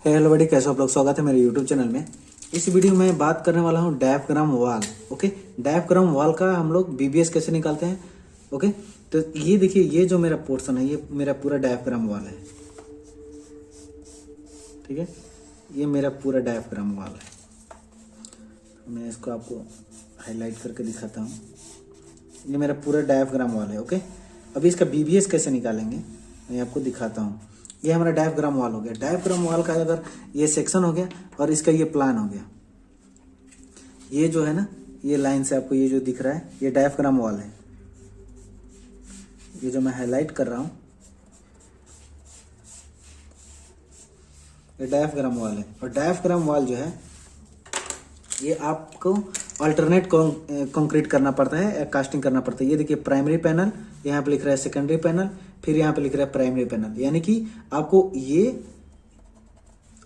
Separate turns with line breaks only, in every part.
Hello बड़ी, कैसे हो आप लोग। स्वागत है मेरे यूट्यूब चैनल में। इस वीडियो में बात करने वाला हूँ diaphragm wall. Okay, diaphragm wall का हम लोग बीबीएस कैसे निकालते हैं। ओके, तो ये देखिए, ये जो मेरा पोर्शन है ये मेरा पूरा डायफ्राम वॉल है। ठीक है, ये मेरा पूरा डायफ्राम वॉल है। मैं इसको आपको हाईलाइट करके दिखाता हूँ। ये मेरा पूरा डायफ्राम वॉल है। ओके, अभी इसका बीबीएस कैसे निकालेंगे मैं आपको दिखाता हूँ। ये हमारा डायफ्राम वॉल हो गया। डायफ्राम वॉल का अगर ये सेक्शन हो गया और इसका ये प्लान हो गया, ये जो है ना, ये लाइन से आपको ये जो दिख रहा है ये डायफ्राम वॉल है। ये जो मैं हाईलाइट कर रहा हूँ ये डायफ्राम वॉल है। और डायफ्राम वॉल जो है ये आपको अल्टरनेट कंक्रीट करना पड़ता है या कास्टिंग करना पड़ता है। ये देखिए प्राइमरी पैनल, यहाँ पे लिख रहा है सेकेंडरी पैनल, फिर यहाँ पे लिख रहा है प्राइमरी पैनल। यानी कि आपको ये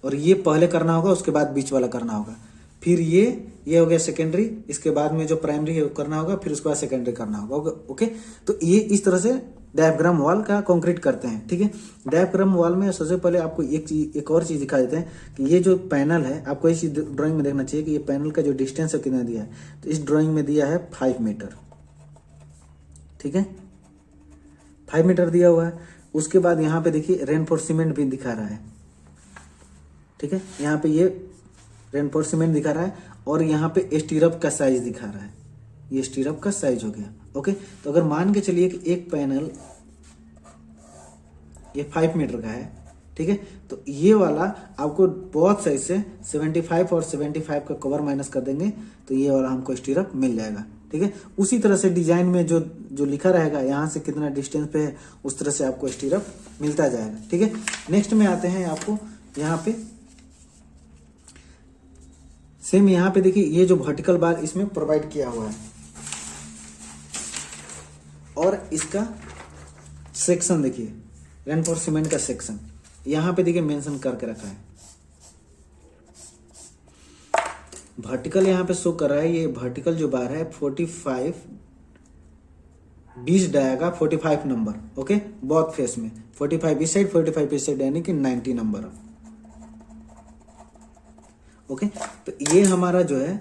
और ये पहले करना होगा, उसके बाद बीच वाला करना होगा, फिर ये हो गया सेकेंडरी, इसके बाद में जो प्राइमरी करना होगा, फिर उसके बाद सेकेंडरी करना होगा। ओके, तो ये इस तरह से डायफ्राम वॉल का कंक्रीट करते हैं। ठीक है, डायफ्राम वॉल में सबसे पहले आपको एक और चीज दिखा देते हैं कि ये जो पैनल है, आपको इस ड्राइंग में देखना चाहिए कि ये पैनल का जो डिस्टेंस है कितना दिया है। तो इस ड्राइंग में दिया है 5 मीटर। ठीक है, 5 मीटर दिया हुआ है। उसके बाद यहाँ पे देखिए रेनफोर्समेंट भी दिखा रहा है। ठीक है, यहाँ पे ये रेनफोर्समेंट दिखा रहा है और यहाँ पे स्टीरअप का साइज दिखा रहा है। ये स्टीरअप का साइज हो गया। ओके, तो अगर मान के चलिए कि एक पैनल ये 5 मीटर का है, ठीक है, तो ये वाला आपको बहुत सही से 75 और 75 का कवर माइनस कर देंगे तो ये वाला हमको स्टीरअप मिल जाएगा। ठीक है, उसी तरह से डिजाइन में जो लिखा रहेगा यहाँ से कितना डिस्टेंस पे है, उस तरह से आपको स्टीरअप मिलता जाएगा। ठीक है, नेक्स्ट में आते हैं आपको यहाँ पे सेम यहाँ पे देखिए ये जो वर्टिकल बार इसमें प्रोवाइड किया हुआ है और इसका सेक्शन देखिए, रेनफोर्समेंट का सेक्शन यहाँ पे देखिए मेंशन करके रखा है। वर्टिकल यहाँ पे शो कर रहा है। ये वर्टिकल जो बार है 45 20 जाएगा, 45 नंबर। ओके, बोथ फेस में 45 इस साइड 45 इस साइड, यानी कि 90 नंबर। ओके, तो ये हमारा जो है,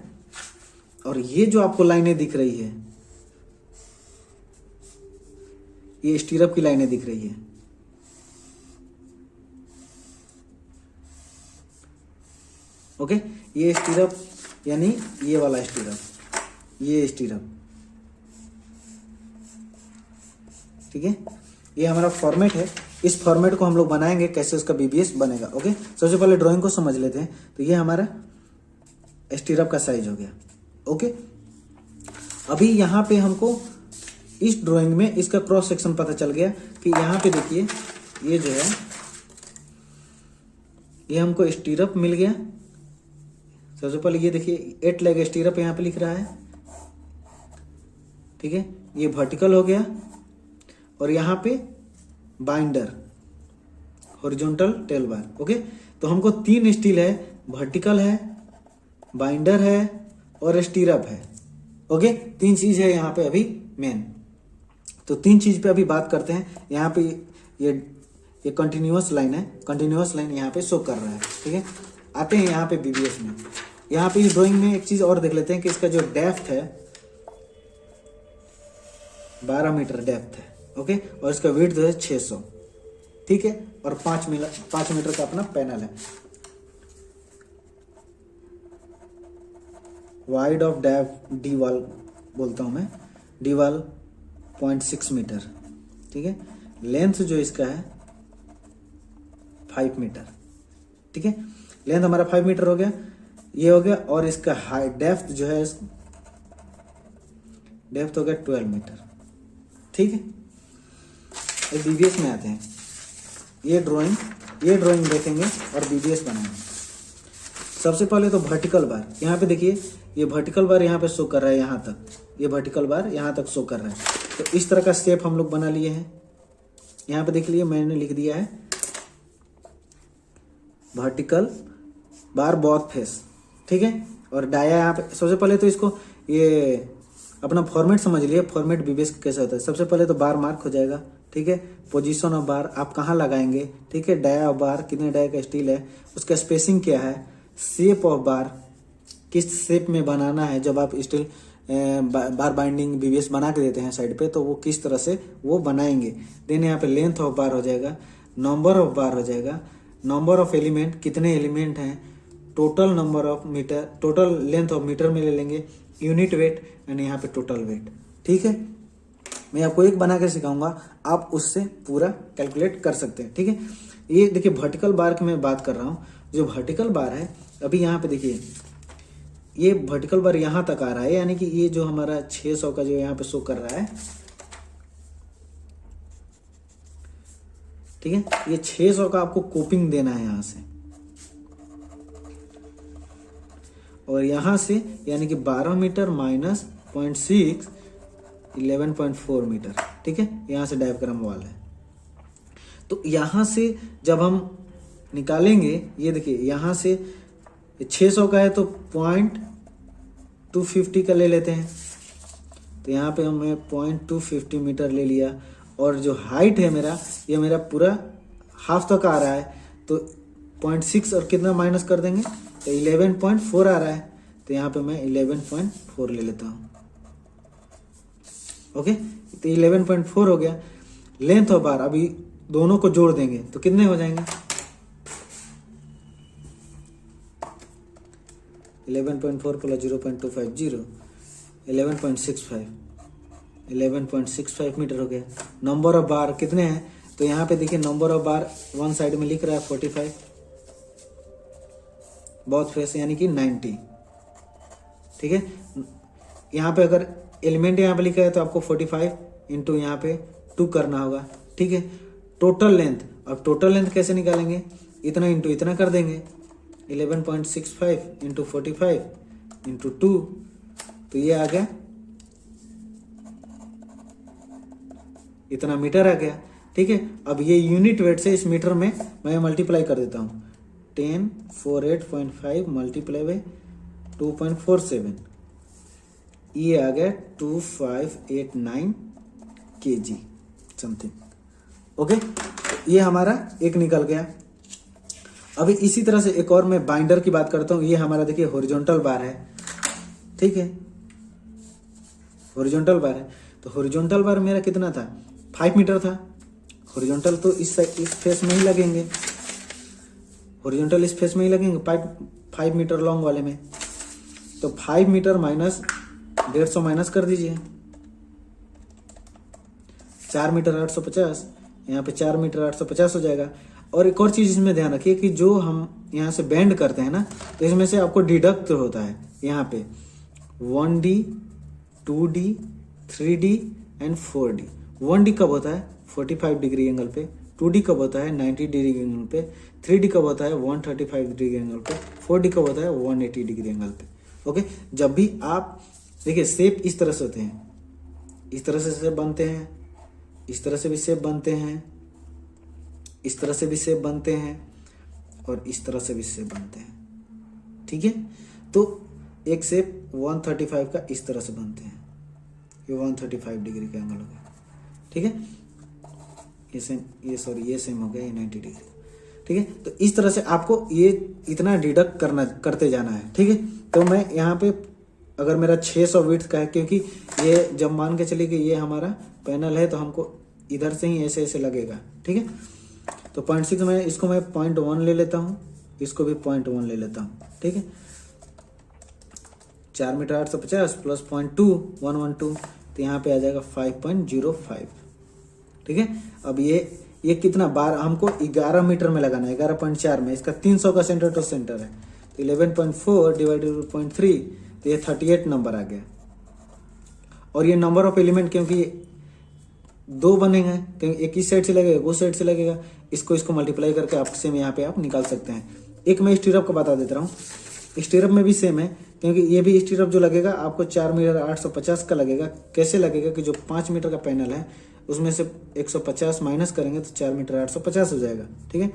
और ये जो आपको लाइनें दिख रही है ये स्टीरअप की लाइनें दिख रही है। ओके, ये स्टीरअप यानी ये वाला स्टीरअप, ये स्टीरअप। ठीक है, ये हमारा फॉर्मेट है। इस फॉर्मेट को हम लोग बनाएंगे कैसे, उसका बीबीएस बनेगा। ओके, सबसे पहले ड्राइंग को समझ लेते हैं। तो ये हमारा स्टीरअप का साइज हो गया। ओके, अभी यहाँ पे हमको इस ड्राइंग में इसका क्रॉस सेक्शन पता चल गया कि यहाँ पे देखिए ये जो है ये हमको स्टीरअप मिल गया। सबसे पहले ये देखिए 8 लेग स्टीरअप यहाँ पे लिख रहा है। ठीक है, ये वर्टिकल हो गया और यहाँ पे बाइंडर हॉरिजॉन्टल टेल बार। ओके, तो हमको 3 स्टील है, वर्टिकल है, बाइंडर है और स्टीरअप है। ओके, 3 चीज है यहाँ पे अभी मेन। तो 3 चीज पे अभी बात करते हैं। यहाँ पे ये कंटिन्यूअस लाइन है, कंटिन्यूअस लाइन यहाँ पे शो कर रहा है। ठीक है, आते हैं यहाँ पे बीबीएस में। यहाँ पे इस ड्राइंग में एक चीज और देख लेते हैं कि इसका जो डेप्थ है 12 मीटर डेप्थ है। ओके, और इसका विड्थ है 600। ठीक है, और 5 मीटर का अपना पैनल है। वाइड ऑफ डी वॉल बोलता हूं मैं, डी वॉल 0.6 मीटर। ठीक है, लेंथ जो इसका है 5 मीटर। ठीक है, लेंथ हमारा 5 मीटर हो गया, ये हो गया। और इसका हाई डेप्थ जो है, डेप्थ हो गया 12 मीटर। ठीक है, बीबीएस में आते हैं। ये ड्राइंग देखेंगे और बीबीएस बनाएंगे। सबसे पहले तो वर्टिकल बार यहाँ पे देखिए, ये वर्टिकल बार यहाँ पे शो कर रहा है, यहाँ तक ये वर्टिकल बार यहाँ तक शो कर रहा है। तो इस तरह का शेप हम लोग बना लिए हैं। यहाँ पे देख लिए मैंने लिख दिया है वर्टिकल बार बोथ फेस। ठीक है, और डाया यहाँ पे। सबसे पहले तो इसको ये अपना फॉर्मेट समझ लिए, फॉर्मेट बीबीएस कैसे होता है। सबसे पहले तो बार मार्क हो जाएगा। ठीक है। पोजीशन ऑफ बार आप कहाँ लगाएंगे, ठीक है। डाया ऑफ बार, कितने डाया का स्टील है, उसका स्पेसिंग क्या है, शेप ऑफ बार, किस शेप में बनाना है। जब आप स्टील बार बाइंडिंग बीबीएस बना के देते हैं साइड पे, तो वो किस तरह से वो बनाएंगे। देन यहाँ पे लेंथ ऑफ बार हो जाएगा, नंबर ऑफ बार हो जाएगा, नंबर ऑफ एलिमेंट, कितने एलिमेंट हैं, total number of metre, total length of metre में ले लेंगे, यूनिट वेट एंड यहाँ पे टोटल वेट। ठीक है, मैं आपको एक बना के सिखाऊंगा, आप उससे पूरा कैलकुलेट कर सकते हैं। ठीक है, ये देखिए वर्टिकल बार की मैं बात कर रहा हूँ। जो वर्टिकल बार है, अभी यहाँ पे देखिए ये वर्टिकल बार यहाँ तक आ रहा है, यानी कि ये जो हमारा 600 का जो यहाँ पे शो कर रहा है, ठीक है, ये 600 का आपको कोपिंग देना है यहाँ से, और यहाँ से यानी कि 12 मीटर माइनस 0.6 11.4 मीटर। ठीक है, यहाँ से डायफ्राम वाल है। तो यहाँ से जब हम निकालेंगे, ये देखिए यहाँ से 600 का है तो 0.250 का ले लेते हैं, तो यहाँ पे हमें 0.250 मीटर ले लिया। और जो हाइट है मेरा, ये मेरा पूरा हाफ तक आ रहा है, तो 0.6 और कितना माइनस कर देंगे, तो 11.4 आ रहा है, तो यहाँ पे मैं 11.4 ले लेता हूँ। ओके, तो 11.4 हो गया। लेंथ ऑफ बार, अभी दोनों को जोड़ देंगे तो कितने हो जाएंगे, 11.4 प्लस 0.250 11.65 मीटर हो गया। नंबर ऑफ बार कितने हैं, तो यहाँ पे देखिए number of bar one side में लिख रहा है 45, बहुत फ्रेश, यानी कि 90। ठीक है, यहाँ पे अगर एलिमेंट यहाँ पे लिखा है तो आपको 45 इंटू यहाँ पे 2 करना होगा। ठीक है, टोटल लेंथ, अब टोटल लेंथ कैसे निकालेंगे, इतना इंटू इतना कर देंगे, 11.65 इंटू 45 इंटू 2, तो ये आ गया, इतना मीटर आ गया। ठीक है, अब ये यूनिट वेट से इस मीटर में मैं मल्टीप्लाई कर देता हूँ, 1048.5 मल्टीप्लाई बाई 2.47, ये आ गया 2589 kg समथिंग। ओके, ये हमारा एक निकल गया। अभी इसी तरह से एक और मैं बाइंडर की बात करता हूँ। ये हमारा देखिए हॉरिजॉन्टल बार है, ठीक है, हॉरिजॉन्टल बार है। तो हॉरिजॉन्टल बार मेरा कितना था, 5 मीटर था। हॉरिजॉन्टल तो इस फेस में ही लगेंगे, हॉरिजॉन्टल इस फेस में ही लगेंगे 5 मीटर लॉन्ग वाले में। तो 5 मीटर माइनस 150 माइनस कर दीजिए, 4 मीटर 850, यहाँ पे 4 मीटर 850 हो जाएगा। और एक और चीज इसमें ध्यान रखिए कि जो हम यहाँ से बेंड करते हैं ना, तो इसमें से आपको डिडक्ट होता है यहाँ पे 1D 2D 3D and 4D। 1D कब होता है, 45 डिग्री एंगल पे, 2D कब होता है 90 डिग्री एंगल पे, 3D कब होता है 135 डिग्री एंगल पे, 4D कब होता है 180 डिग्री एंगल पे। ओके, जब भी आप देखिए शेप इस तरह से होते हैं, इस तरह से शेप बनते हैं, इस तरह से भी शेप बनते हैं, इस तरह से भी शेप बनते हैं, और इस तरह से भी शेप बनते हैं। ठीक है, तो एक शेप 135 का इस तरह से बनते हैं, ये 135 डिग्री का एंगल हो गया। ठीक है, ये सेम, ये सेम हो गया, ये 90 डिग्री। ठीक है, तो इस तरह से आपको ये इतना डिडक्ट करते जाना है। ठीक है, तो मैं यहाँ पे अगर मेरा 600 विड्थ का है, क्योंकि ये जब मान के चलिए कि ये हमारा पैनल है, तो हमको इधर से ही ऐसे ऐसे लगेगा। ठीक है, तो 0.6 में इसको मैं 0.1 ले लेता हूँ, इसको भी 0.1 ले लेता हूँ। ठीक है, 4 मीटर 850 प्लस 0.2 112, तो यहाँ पे आ जाएगा 5.05। ठीक है, अब ये कितना बार हमको 11 मीटर में लगाना है, 11.4 में, इसका 300 का सेंटर टू सेंटर है, तो 11.4 डिवाइडेड बाई 0.3, तो ये 38 नंबर आ गया। और ये नंबर ऑफ एलिमेंट, क्योंकि 2 बनेंगे, क्योंकि एक इस साइड से लगेगा, उस साइड से लगेगा, इसको मल्टीप्लाई करके आप सेम यहाँ पे आप निकाल सकते हैं। एक मैं स्टीरअप का बता देता हूँ, स्टीरअप में भी सेम है, क्योंकि ये भी स्टीरअप जो लगेगा आपको 4 मीटर 850 का लगेगा। कैसे लगेगा कि जो 5 मीटर का पैनल है उसमें से 150 माइनस करेंगे तो 4 मीटर 850 हो जाएगा। ठीक है,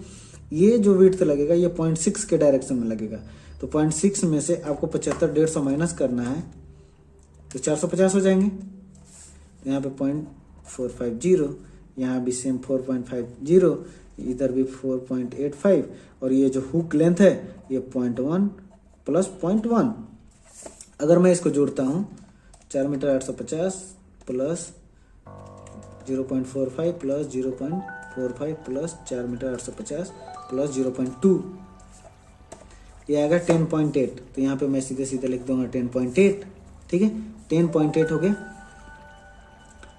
ये जो विड्थ लगेगा ये 0.6 के डायरेक्शन में लगेगा, तो 0.6 में से आपको 75 150 माइनस करना है, तो 450 हो जाएंगे। तो यहाँ पे 0.450, यहाँ भी सेम 4.50, इधर भी 4.85, और ये जो हुक लेंथ है ये 0.1 प्लस 0.1। अगर मैं इसको जोड़ता हूँ 4 metre 850 plus 0.45 plus 0.45 plus 4 metre 850 plus 0.2, ये आएगा 10.8। तो यहाँ पे मैं सीधे सीधे लिख दूंगा 10.8। ठीक है, 10.8 हो गया।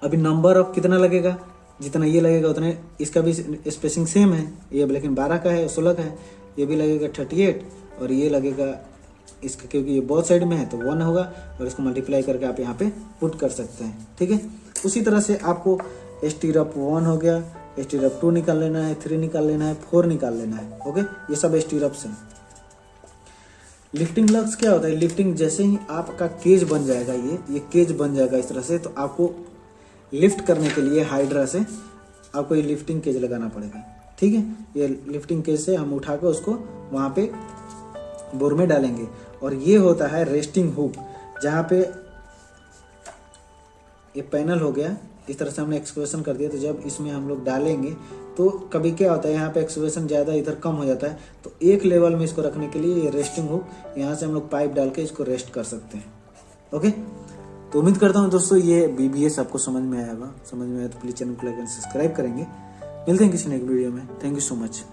अभी नंबर ऑफ कितना लगेगा, जितना ये लगेगा उतना इसका भी स्पेसिंग सेम है, ये लेकिन 12 का है 16 का है, ये भी लगेगा 38 और ये लगेगा इसका, क्योंकि ये बोथ साइड में है तो 1 होगा, और इसको मल्टीप्लाई करके आप यहाँ पे पुट कर सकते हैं। ठीक है, उसी तरह से आपको स्टीरअप 1 हो गया, स्टीरअप 2 निकाल लेना है, 3 निकाल लेना है, 4 निकाल लेना है। ओके, ये सब स्टीरअप्स हैं। लिफ्टिंग लग्स क्या होता है, लिफ्टिंग जैसे ही आपका केज बन जाएगा, ये केज बन जाएगा इस तरह से, तो आपको लिफ्ट करने के लिए हाइड्रा से आपको ये लिफ्टिंग केज लगाना पड़ेगा। ठीक है, ये लिफ्टिंग केज से हम उठा के उसको वहां पे बोर में डालेंगे। और ये होता है रेस्टिंग हुक, जहाँ पे ये पैनल हो गया, इस तरह से हमने एक्सक्वेशन कर दिया, तो जब इसमें हम लोग डालेंगे तो कभी क्या होता है यहाँ पे एक्सक्वेशन ज़्यादा इधर कम हो जाता है, तो एक लेवल में इसको रखने के लिए ये रेस्टिंग हुक, यहाँ से हम लोग पाइप डाल के इसको रेस्ट कर सकते हैं। ओके, तो उम्मीद करता हूँ दोस्तों ये BBS आपको समझ में आया होगा। समझ में आया तो प्लीज़ चैनल को लाइक एंड सब्सक्राइब करेंगे। मिलते हैं किसी नेक्स्ट वीडियो में। Thank you so much.